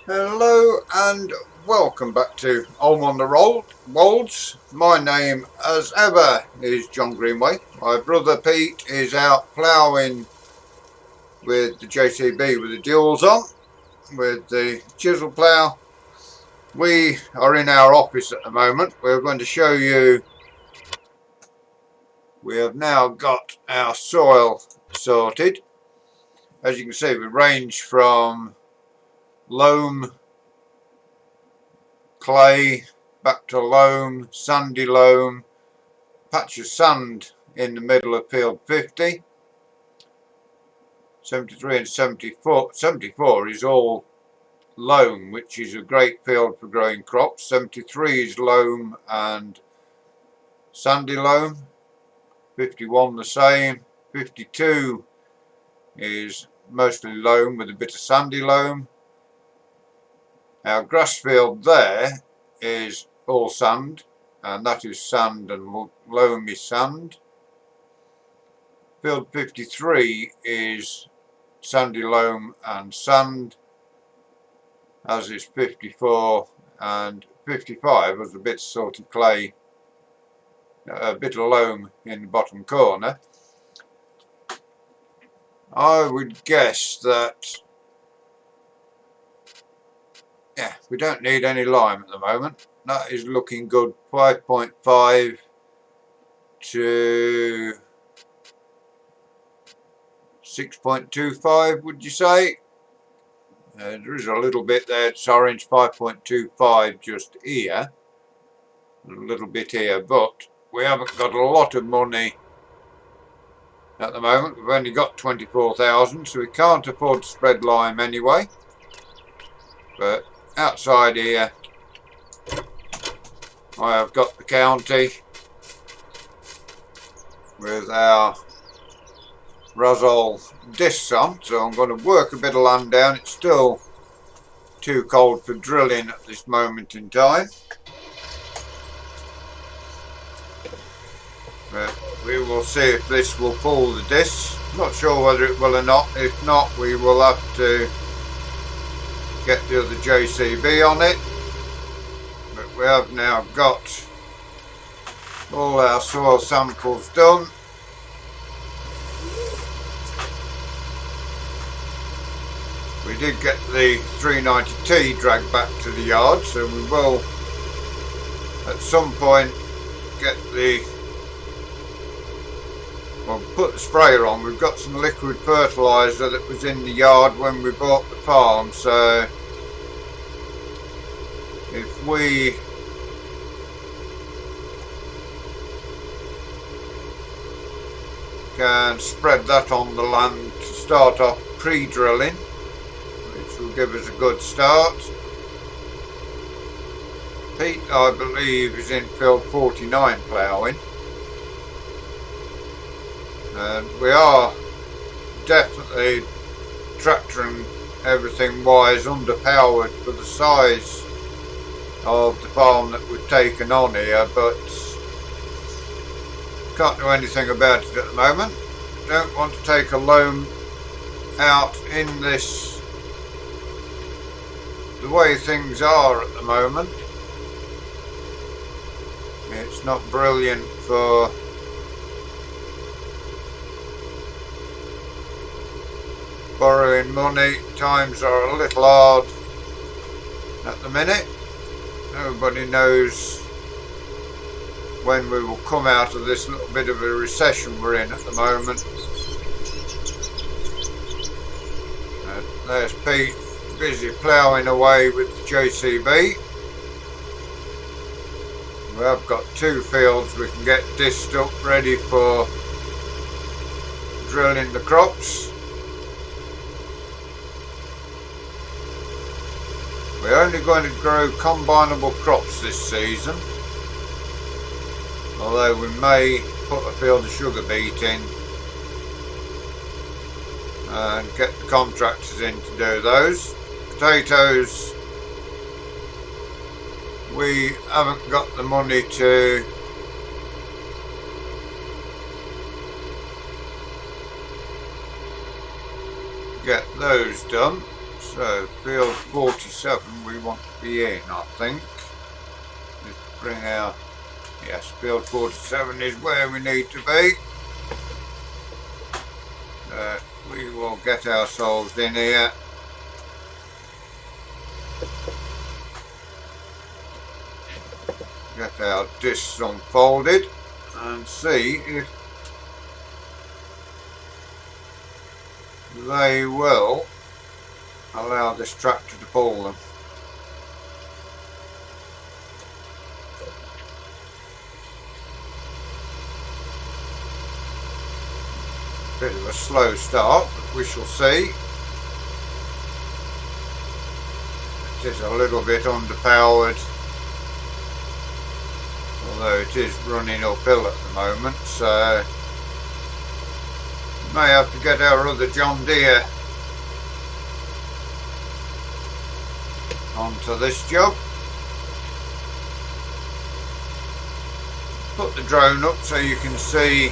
Hello and welcome back to Holme on the Wolds. My name, as ever, is John Greenway. My brother Pete is out ploughing with the JCB with the duals on, with the chisel plough. We are in our office at the moment. We're going to show you. We have now got our soil sorted. As you can see, we range from loam, clay, back to loam, sandy loam, patch of sand in the middle of field 50. 73 and 74. 74 is all loam, which is a great field for growing crops. 73 is loam and sandy loam. 51 the same. 52 is mostly loam with a bit of sandy loam. Our grass field there is all sand, and that is sand and loamy sand. Field 53 is sandy loam and sand, as is 54, and 55 was a bit salty clay, a bit of loam in the bottom corner. I would guess that, yeah, we don't need any lime at the moment. That is looking good. 5.5 to 6.25, would you say? There is a little bit there, it's orange. 5.25 just here, a little bit here, but we haven't got a lot of money at the moment. We've only got 24,000, so we can't afford to spread lime anyway. But outside here, I have got the county with our Razol discs on, so I'm going to work a bit of land down. It's still too cold for drilling at this moment in time, but we will see if this will pull the discs. Not sure whether it will or not. If not, we will have to get the other JCB on it. But we have now got all our soil samples done. We did get the 390T dragged back to the yard, so we will at some point get put the sprayer on. We've got some liquid fertiliser that was in the yard when we bought the farm, so if we can spread that on the land to start off pre-drilling, which will give us a good start. Pete, I believe, is in field 49 ploughing, and we are definitely tractor and everything wise underpowered for the size of the farm that we've taken on here, but can't do anything about it at the moment. Don't want to take a loam out in this, the way things are at the moment. It's not brilliant for borrowing money. Times are a little hard at the minute. Nobody knows when we will come out of this little bit of a recession we're in at the moment. There's Pete busy ploughing away with the JCB. We have got two fields we can get disced up ready for drilling the crops. We're only going to grow combinable crops this season, although we may put a field of sugar beet in and get the contractors in to do those. Potatoes, we haven't got the money to get those done, So field 47 we want to be in, I think. Let's bring our, yes, field 47 is where we need to be. We will get ourselves in here. Get our discs unfolded and see if they will allow this tractor to pull them. Bit of a slow start, but we shall see. It is a little bit underpowered, although it is running uphill at the moment, so we may have to get our other John Deere onto this job. Put the drone up so you can see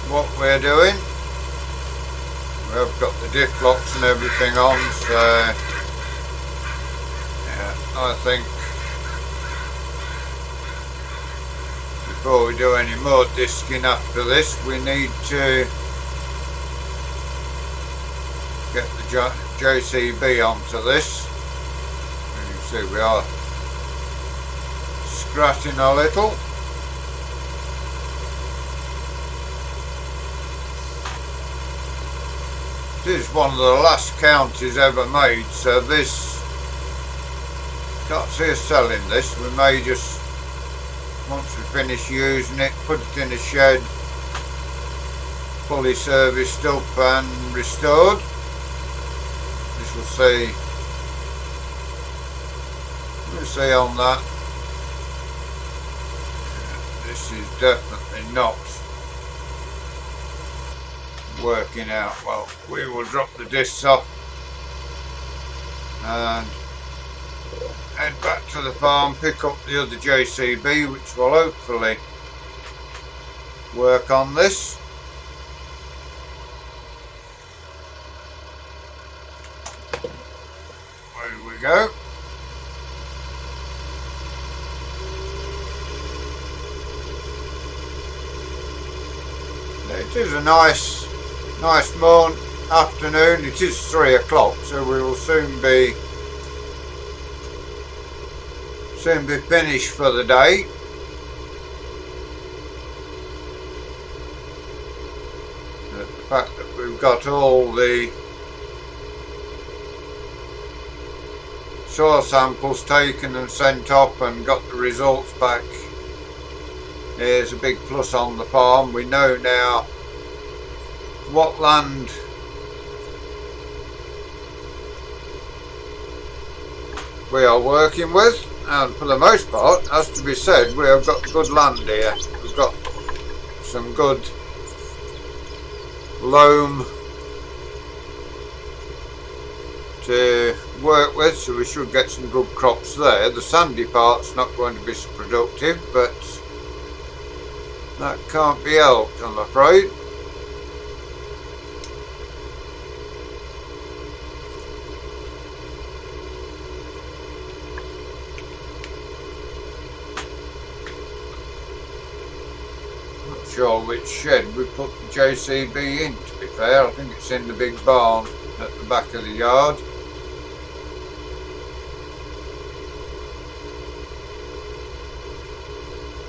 what we're doing. We have got the diff locks and everything on, so yeah, I think before we do any more disking after this, we need to get the JCB onto this. And you see we are scratching a little. This is one of the last counties ever made, so this, can't see us selling this. We may just, once we finish using it, put it in a shed, fully serviced up and restored. We shall see. We'll see on that. This is definitely not working out well. We will drop the discs off and head back to the farm, pick up the other JCB, which will hopefully work on this. There we go. It is a nice morning, afternoon. It is 3 o'clock, so we will soon be finished for the day. The fact that we've got all the soil samples taken and sent off and got the results back is a big plus on the farm. We know now what land we are working with, and for the most part, has to be said, we have got good land here. We've got some good loam to work with, so we should get some good crops there. The sandy part's not going to be so productive, but that can't be helped, I'm afraid. Sure which shed we put the JCB in, to be fair. I think it's in the big barn at the back of the yard.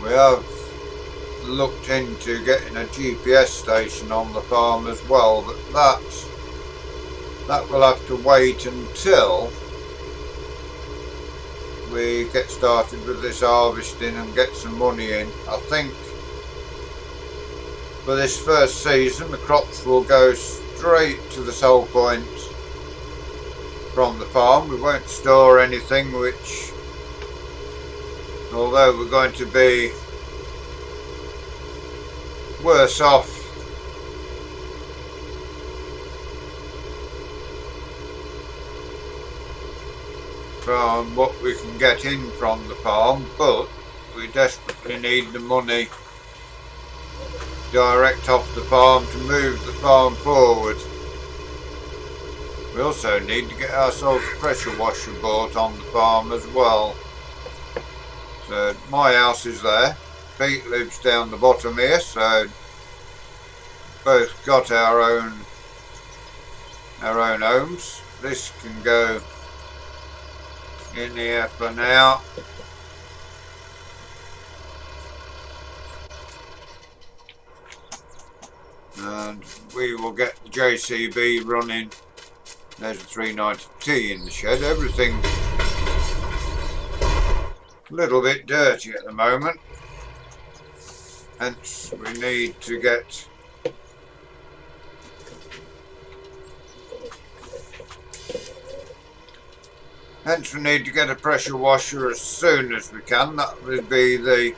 We have looked into getting a GPS station on the farm as well, but that will have to wait until we get started with this harvesting and get some money in. I think for this first season the crops will go straight to the sell point from the farm. We won't store anything, which, although we're going to be worse off from what we can get in from the farm, but we desperately need the money direct off the farm to move the farm forward. We also need to get ourselves a pressure washer bought on the farm as well. So my house is there. Pete lives down the bottom here, so both got our own homes. This can go in here for now. And we will get the JCB running. There's a 390T in the shed. Everything's a little bit dirty at the moment, hence we need to get a pressure washer as soon as we can. That would be the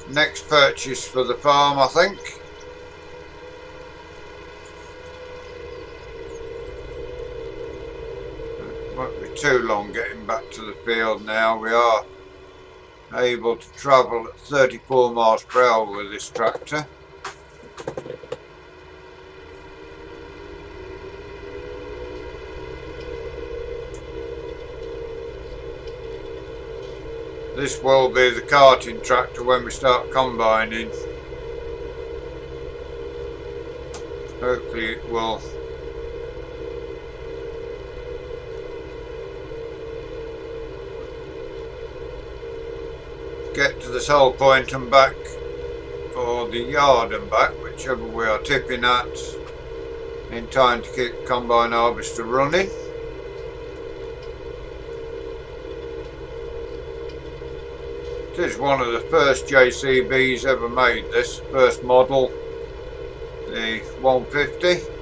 next purchase for the farm, I think. It won't be too long getting back to the field now. We are able to travel at 34 miles per hour with this tractor. This will be the carting tractor when we start combining. Hopefully it will get to this whole point and back, or the yard and back, whichever we are tipping at, in time to keep the combine harvester running. It is one of the first JCBs ever made, this first model, the 150.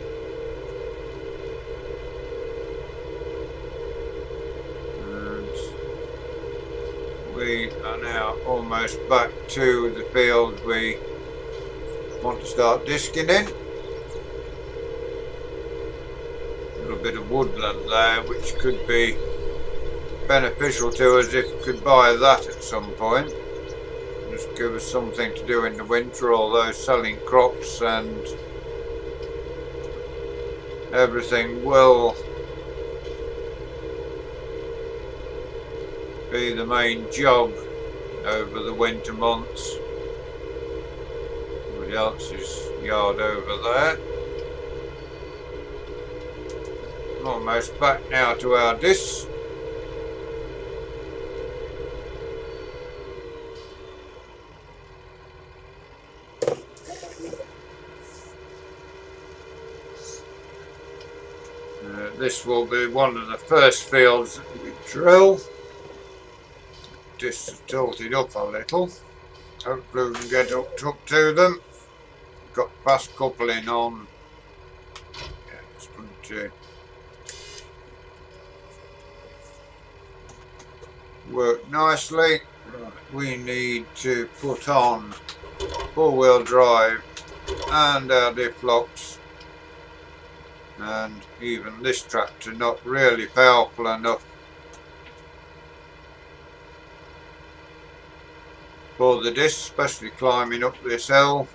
We are now almost back to the field we want to start disking in. A little bit of woodland there, which could be beneficial to us if we could buy that at some point. Just give us something to do in the winter, although selling crops and everything will be the main job over the winter months. Somebody else's yard over there. Almost back now to our disc. This will be one of the first fields that we drill. Discs are tilted up a little. Hopefully we can get up to them. Got fast coupling on. Yeah, it's going to work nicely. Right, we need to put on four-wheel drive and our diff locks. And even this tractor not really powerful enough for the disc, especially climbing up this hill.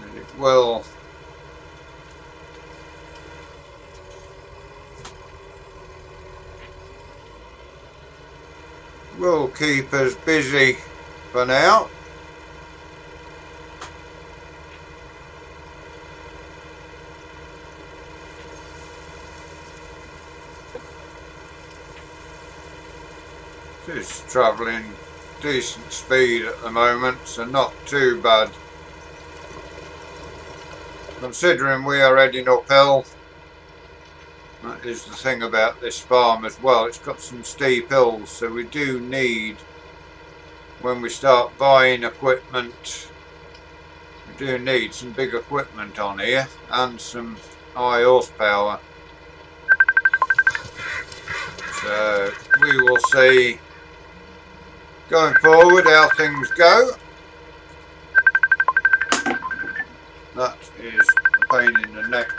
And it will keep us busy for now. It's travelling decent speed at the moment, so not too bad. Considering we are heading uphill, that is the thing about this farm as well. It's got some steep hills, so we do need, when we start buying equipment, we do need some big equipment on here and some high horsepower. So we will see going forward how things go. That is a pain in the neck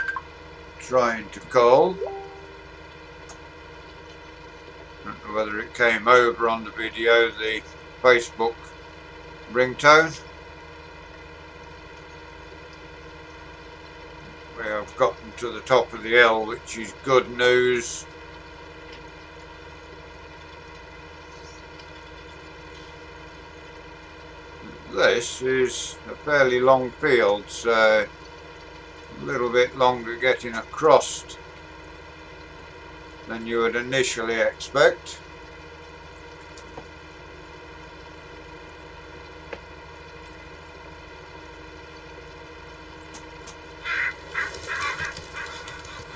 trying to call. I don't know whether it came over on the video, the Facebook ringtone. We have gotten to the top of the hill, which is good news. This is a fairly long field, so a little bit longer getting across than you would initially expect.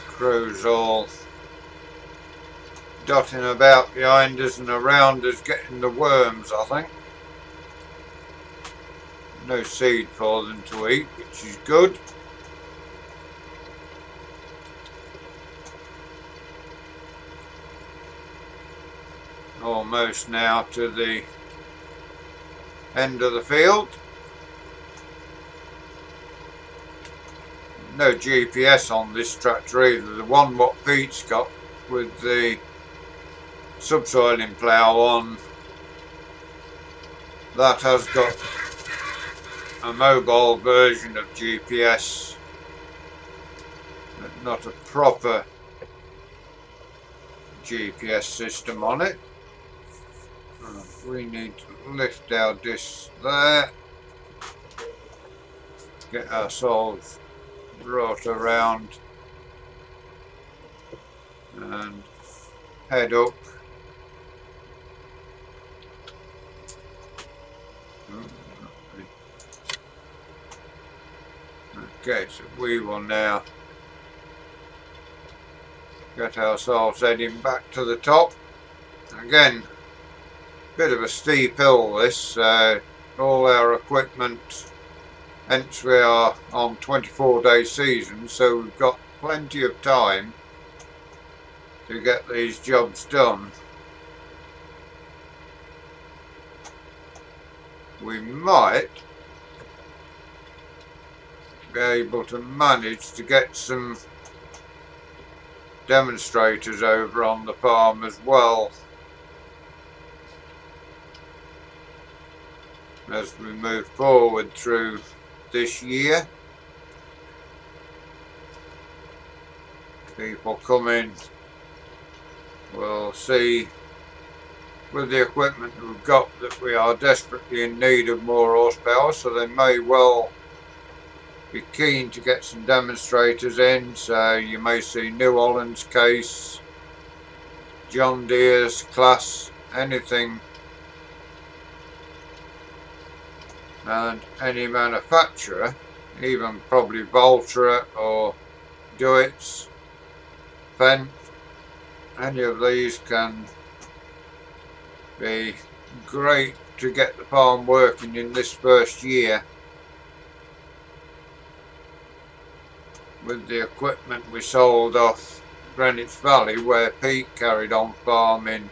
Crows all dotting about behind us and around us getting the worms, I think. No seed for them to eat, which is good. Almost now to the end of the field. No GPS on this tractor either. The one what Pete's got with the subsoiling plough on, that has got a mobile version of GPS, but not a proper GPS system on it. We need to lift our disc there, get ourselves brought around and head up. Okay, so we will now get ourselves heading back to the top. Again, bit of a steep hill this, all our equipment, hence we are on 24-day season, so we've got plenty of time to get these jobs done. We might be able to manage to get some demonstrators over on the farm as well as we move forward through this year. People come in, we'll see with the equipment we've got that we are desperately in need of more horsepower, so they may well be keen to get some demonstrators in. So you may see New Holland's case, John Deere's class, anything, and any manufacturer, even probably Valtra or Deutz, Fendt, any of these can be great to get the farm working in this first year. With the equipment we sold off Greenwich Valley, where Pete carried on farming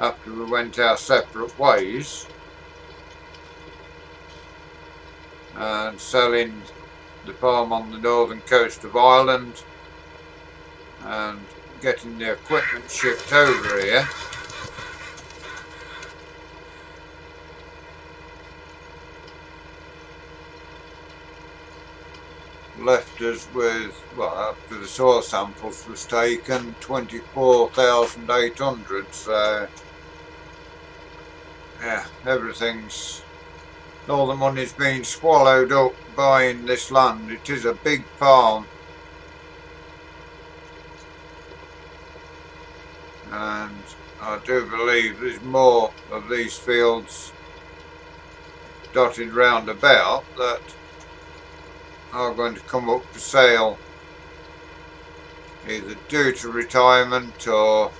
after we went our separate ways, and selling the farm on the northern coast of Ireland and getting the equipment shipped over here. Left us with, well, after the soil samples was taken, 24,800, so yeah, all the money's been swallowed up buying this land. It is a big farm, and I do believe there's more of these fields dotted round about that are going to come up for sale, either due to retirement or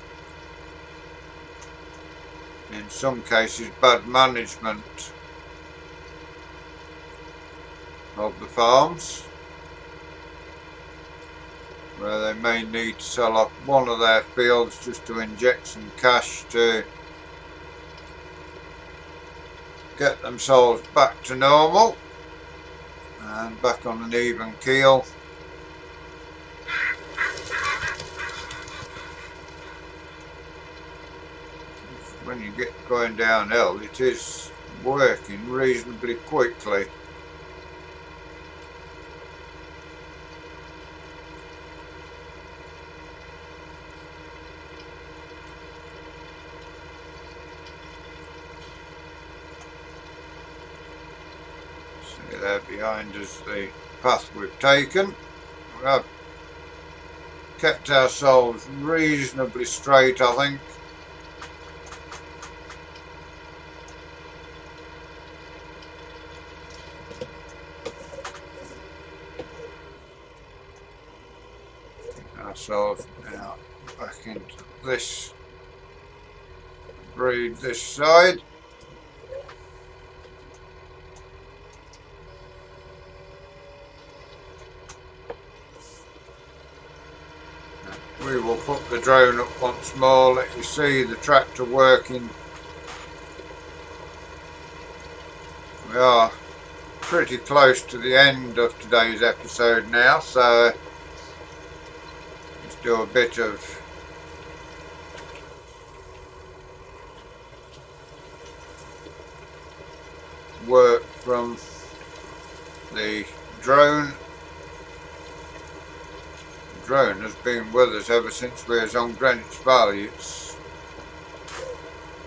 in some cases bad management of the farms, where they may need to sell off one of their fields just to inject some cash to get themselves back to normal and back on an even keel. when you get going downhill, it is working reasonably quickly. See there behind us the path we've taken. We have kept ourselves reasonably straight, I think. Ourselves now back into this breed this side. We will put the drone up once more, let you see the tractor working. We are pretty close to the end of today's episode now, so let's do a bit of work from the drone. The drone has been with us ever since we was on Greenwich Valley. It's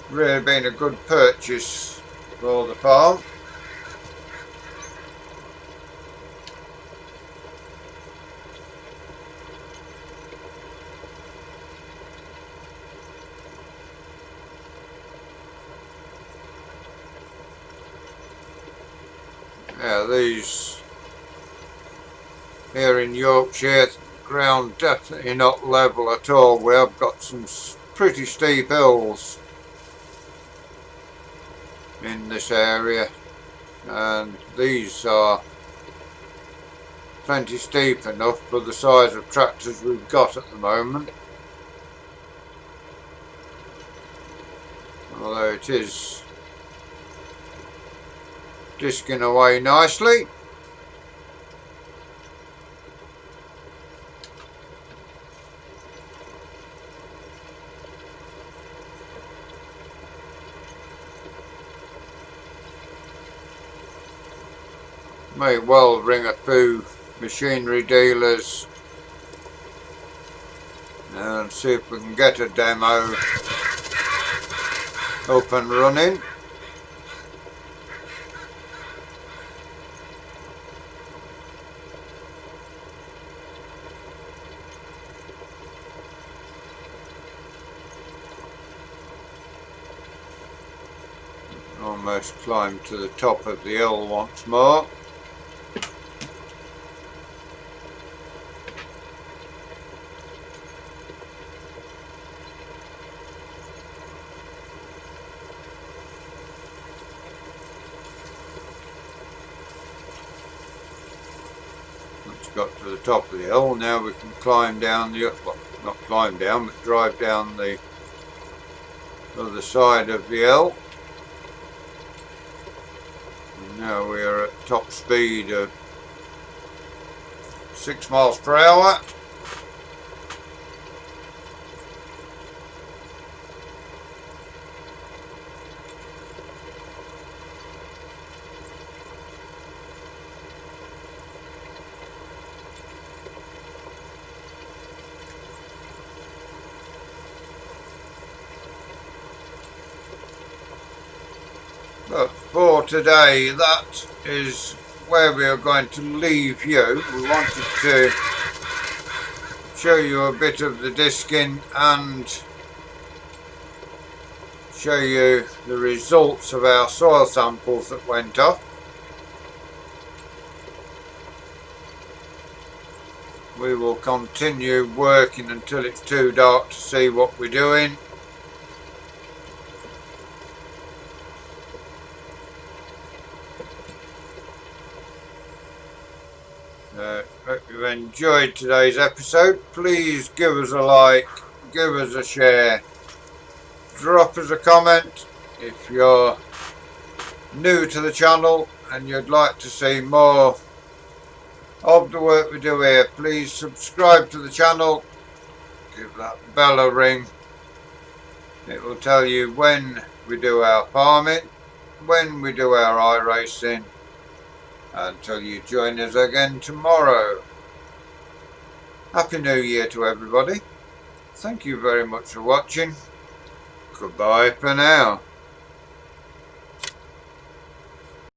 really been a good purchase for the farm. Yeah, these here in Yorkshire, ground definitely not level at all. We have got some pretty steep hills in this area, and these are plenty steep enough for the size of tractors we've got at the moment. Although it is disking away nicely. May well ring a few machinery dealers and see if we can get a demo up and running. Almost climbed to the top of the hill once more. Got to the top of the hill. Now we can climb down the, well, not climb down, but drive down the other side of the hill. And now we are at top speed of 6 miles per hour. But for today, that is where we are going to leave you. We wanted to show you a bit of the disking and show you the results of our soil samples that went off. We will continue working until it's too dark to see what we're doing. Hope you've enjoyed today's episode. Please give us a like, give us a share, drop us a comment if you're new to the channel and you'd like to see more of the work we do here. Please subscribe to the channel, give that bell a ring It will tell you when we do our farming, when we do our iracing, until you join us again tomorrow. Happy New Year to everybody. Thank you very much for watching. Goodbye for now.